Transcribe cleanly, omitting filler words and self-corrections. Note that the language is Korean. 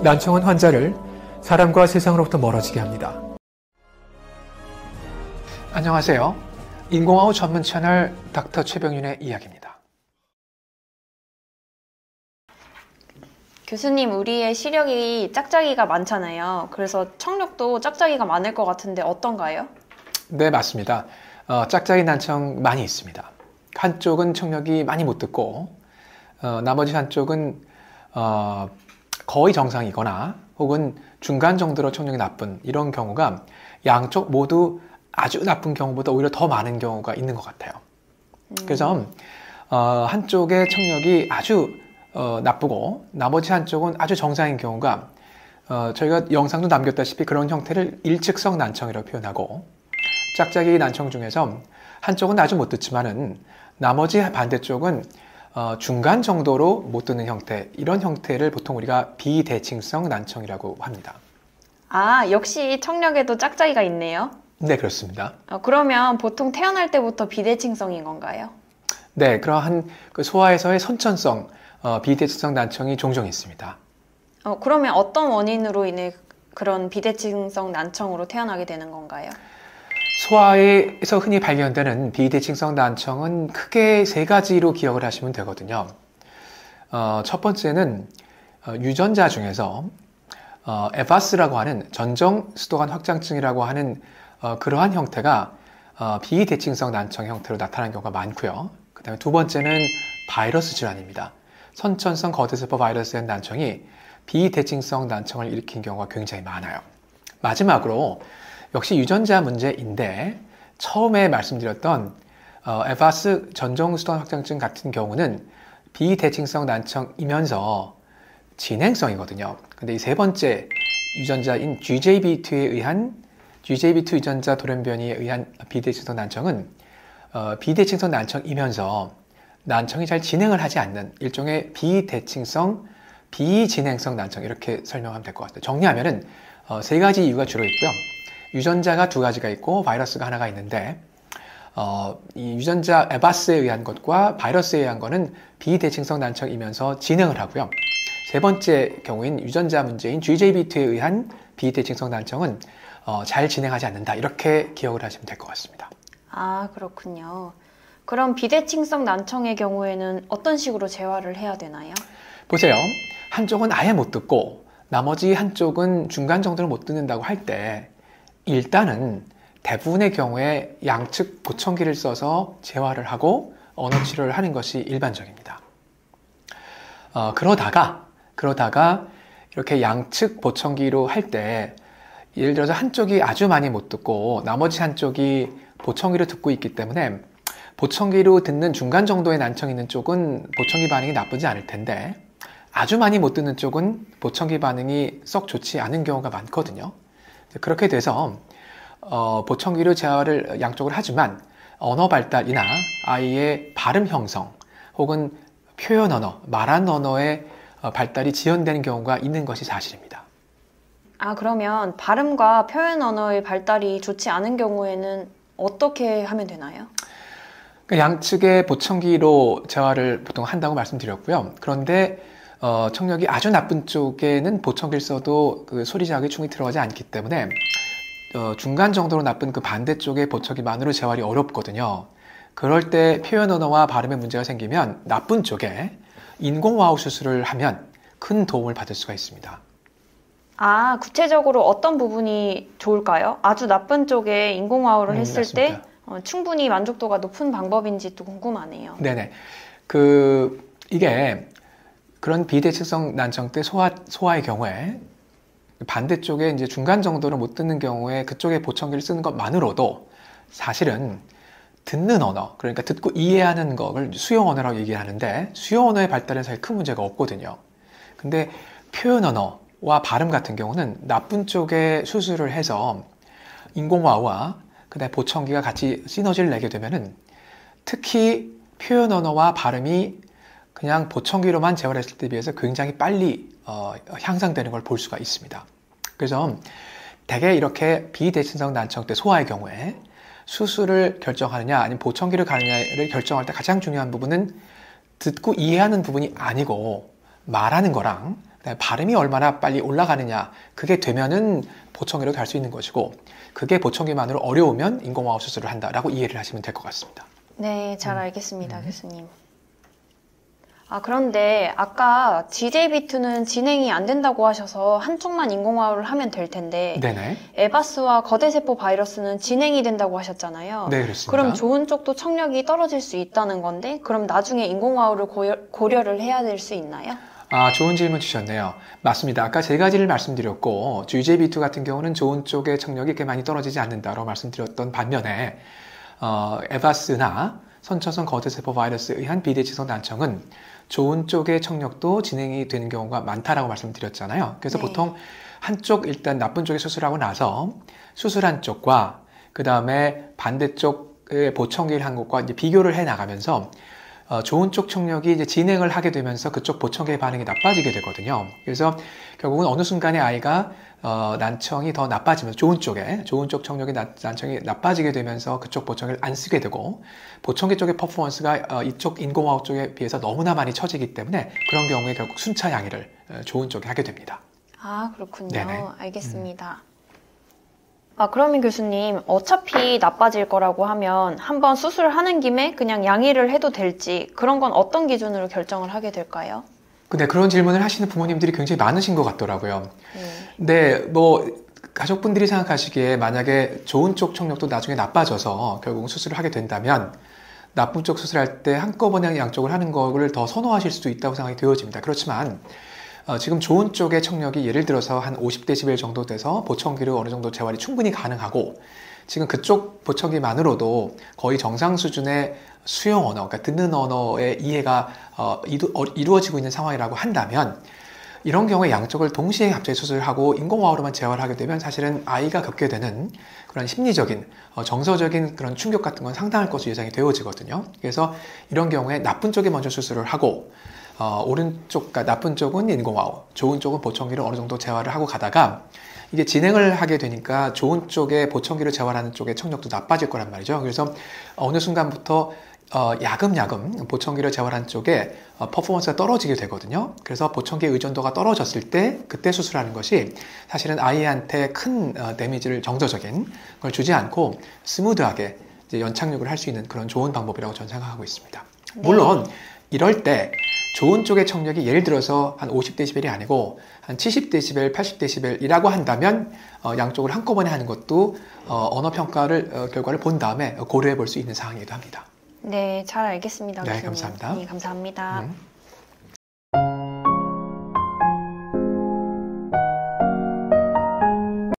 난청은 환자를 사람과 세상으로부터 멀어지게 합니다. 안녕하세요. 인공호흡 전문 채널 닥터 최병윤의 이야기입니다. 교수님, 우리의 시력이 짝짝이가 많잖아요. 그래서 청력도 짝짝이가 많을 것 같은데 어떤가요? 네, 맞습니다. 짝짝이 난청 많이 있습니다. 한쪽은 청력이 많이 못 듣고 나머지 한쪽은 거의 정상이거나 혹은 중간 정도로 청력이 나쁜 이런 경우가 양쪽 모두 아주 나쁜 경우보다 오히려 더 많은 경우가 있는 것 같아요. 그래서 한쪽의 청력이 아주 나쁘고 나머지 한쪽은 아주 정상인 경우가 저희가 영상도 남겼다시피 그런 형태를 일측성 난청이라고 표현하고, 짝짝이 난청 중에서 한쪽은 아주 못 듣지만은 나머지 반대쪽은 중간 정도로 못 듣는 형태, 이런 형태를 보통 우리가 비대칭성 난청이라고 합니다. 아, 역시 청력에도 짝짝이가 있네요. 네, 그렇습니다. 그러면 보통 태어날 때부터 비대칭성인 건가요? 네, 그러한 소아에서의 선천성 비대칭성 난청이 종종 있습니다. 그러면 어떤 원인으로 인해 그런 비대칭성 난청으로 태어나게 되는 건가요? 소아에서 흔히 발견되는 비대칭성 난청은 크게 세 가지로 기억을 하시면 되거든요. 첫 번째는 유전자 중에서 에바스라고 하는 전정 수도관 확장증이라고 하는 그러한 형태가 비대칭성 난청 형태로 나타나는 경우가 많고요. 그 다음에 두 번째는 바이러스 질환입니다. 선천성 거대세포 바이러스의 난청이 비대칭성 난청을 일으킨 경우가 굉장히 많아요. 마지막으로 역시 유전자 문제인데, 처음에 말씀드렸던 에바스 전정수도관 확장증 같은 경우는 비대칭성 난청이면서 진행성이거든요. 근데 이 세 번째 유전자인 GJB2에 의한 GJB2 유전자 돌연변이에 의한 비대칭성 난청은 비대칭성 난청이면서 난청이 잘 진행을 하지 않는 일종의 비대칭성 비진행성 난청, 이렇게 설명하면 될 것 같아요. 정리하면은 세 가지 이유가 주로 있고요. 유전자가 두 가지가 있고 바이러스가 하나가 있는데, 이 유전자 에바스에 의한 것과 바이러스에 의한 것은 비대칭성 난청이면서 진행을 하고요. 세 번째 경우인 유전자 문제인 GJB2에 의한 비대칭성 난청은 잘 진행하지 않는다, 이렇게 기억을 하시면 될 것 같습니다. 아, 그렇군요. 그럼 비대칭성 난청의 경우에는 어떤 식으로 재활을 해야 되나요? 보세요. 한쪽은 아예 못 듣고 나머지 한쪽은 중간 정도를 못 듣는다고 할 때, 일단은 대부분의 경우에 양측 보청기를 써서 재활을 하고 언어 치료를 하는 것이 일반적입니다. 그러다가 이렇게 양측 보청기로 할 때, 예를 들어서 한쪽이 아주 많이 못 듣고 나머지 한쪽이 보청기로 듣고 있기 때문에 보청기로 듣는 중간 정도의 난청이 있는 쪽은 보청기 반응이 나쁘지 않을 텐데, 아주 많이 못 듣는 쪽은 보청기 반응이 썩 좋지 않은 경우가 많거든요. 그렇게 돼서 보청기로 재활을 양쪽을 하지만 언어 발달이나 아이의 발음 형성 혹은 표현 언어, 말하는 언어의 발달이 지연되는 경우가 있는 것이 사실입니다. 아, 그러면 발음과 표현 언어의 발달이 좋지 않은 경우에는 어떻게 하면 되나요? 양측의 보청기로 재활을 보통 한다고 말씀드렸고요. 그런데 청력이 아주 나쁜 쪽에는 보청기를 써도 그 소리 자극이 충분히 들어가지 않기 때문에 중간 정도로 나쁜 그 반대쪽의 보청기만으로 재활이 어렵거든요. 그럴 때 표현 언어와 발음에 문제가 생기면 나쁜 쪽에 인공호흡 수술을 하면 큰 도움을 받을 수가 있습니다. 아, 구체적으로 어떤 부분이 좋을까요? 아주 나쁜 쪽에 인공호흡을 했을 맞습니다. 때 충분히 만족도가 높은 방법인지 또 궁금하네요. 네네. 이게 그런 비대칭성 난청 때 소아의 경우에 반대쪽에 이제 중간 정도를 못 듣는 경우에 그쪽에 보청기를 쓰는 것만으로도 사실은 듣는 언어, 그러니까 듣고 이해하는 것을 수용 언어라고 얘기를 하는데, 수용 언어의 발달은 사실 큰 문제가 없거든요. 근데 표현 언어와 발음 같은 경우는 나쁜 쪽에 수술을 해서 인공호흡과 그다음에 보청기가 같이 시너지를 내게 되면은, 특히 표현 언어와 발음이 그냥 보청기로만 재활했을 때 비해서 굉장히 빨리 향상되는 걸 볼 수가 있습니다. 그래서 대개 이렇게 비대칭성 난청 때 소아의 경우에 수술을 결정하느냐 아니면 보청기를 가느냐를 결정할 때 가장 중요한 부분은 듣고 이해하는 부분이 아니고 말하는 거랑 그다음에 발음이 얼마나 빨리 올라가느냐, 그게 되면은 보청기로 갈 수 있는 것이고, 그게 보청기만으로 어려우면 인공호흡 수술을 한다라고 이해를 하시면 될 것 같습니다. 네, 잘 알겠습니다, 교수님. 그런데 아까 GJB2는 진행이 안 된다고 하셔서 한쪽만 인공호흡을 하면 될 텐데, 네네. 에바스와 거대세포 바이러스는 진행이 된다고 하셨잖아요. 네, 그렇습니다. 그럼 좋은 쪽도 청력이 떨어질 수 있다는 건데, 그럼 나중에 인공호흡을 고려를 해야 될 수 있나요? 좋은 질문 주셨네요. 맞습니다. 아까 세 가지를 말씀드렸고, GJB2 같은 경우는 좋은 쪽의 청력이 꽤 많이 떨어지지 않는다고 말씀드렸던 반면에, 에바스나 선천성 거대세포 바이러스에 의한 비대칭성 난청은 좋은 쪽의 청력도 진행이 되는 경우가 많다라고 말씀드렸잖아요. 그래서 네. 보통 한쪽 일단 나쁜 쪽에 수술하고 나서 수술한 쪽과 그 다음에 반대쪽의 보청기를 한 곳과 이제 비교를 해 나가면서 좋은 쪽 청력이 이제 진행을 하게 되면서 그쪽 보청기의 반응이 나빠지게 되거든요. 그래서 결국은 어느 순간에 아이가 난청이 더 나빠지면서 좋은 쪽 청력이 난청이 나빠지게 되면서 그쪽 보청기를 안 쓰게 되고 보청기 쪽의 퍼포먼스가 이쪽 인공호흡 쪽에 비해서 너무나 많이 처지기 때문에 그런 경우에 결국 순차 양의를 좋은 쪽에 하게 됩니다. 그렇군요. 네네. 알겠습니다. 그러면 교수님, 어차피 나빠질 거라고 하면 한번 수술하는 김에 그냥 양의를 해도 될지 그런 건 어떤 기준으로 결정을 하게 될까요? 근데 그런 질문을 하시는 부모님들이 굉장히 많으신 것 같더라고요. 근데 가족분들이 생각하시기에 만약에 좋은 쪽 청력도 나중에 나빠져서 결국은 수술을 하게 된다면 나쁜 쪽 수술할 때 한꺼번에 양쪽을 하는 거를 더 선호하실 수도 있다고 생각이 되어집니다. 그렇지만 지금 좋은 쪽의 청력이 예를 들어서 한 50데시벨 정도 돼서 보청기로 어느 정도 재활이 충분히 가능하고 지금 그쪽 보청기만으로도 거의 정상 수준의 수용 언어, 그러니까 듣는 언어의 이해가 이루어지고 있는 상황이라고 한다면 이런 경우에 양쪽을 동시에 갑자기 수술하고 인공호흡으로만 재활을 하게 되면 사실은 아이가 겪게 되는 그런 심리적인, 정서적인 그런 충격 같은 건 상당할 것으로 예상이 되어지거든요. 그래서 이런 경우에 나쁜 쪽에 먼저 수술을 하고 오른쪽과 나쁜 쪽은 인공호흡, 좋은 쪽은 보청기를 어느 정도 재활을 하고 가다가 이게 진행을 하게 되니까 좋은 쪽에 보청기를 재활하는 쪽의 청력도 나빠질 거란 말이죠. 그래서 어느 순간부터 야금야금 보청기를 재활한 쪽에 퍼포먼스가 떨어지게 되거든요. 그래서 보청기의 의존도가 떨어졌을 때 그때 수술하는 것이 사실은 아이한테 큰 데미지를 정서적인 걸 주지 않고 스무드하게 이제 연착륙을 할 수 있는 그런 좋은 방법이라고 저는 생각하고 있습니다. 물론 이럴 때 좋은 쪽의 청력이 예를 들어서 한 50데시벨이 아니고 한 70데시벨, 80데시벨이라고 한다면 양쪽을 한꺼번에 하는 것도 언어 평가를 결과를 본 다음에 고려해 볼 수 있는 사항이기도 합니다. 네, 잘 알겠습니다. 네, 교수님. 감사합니다. 네, 감사합니다.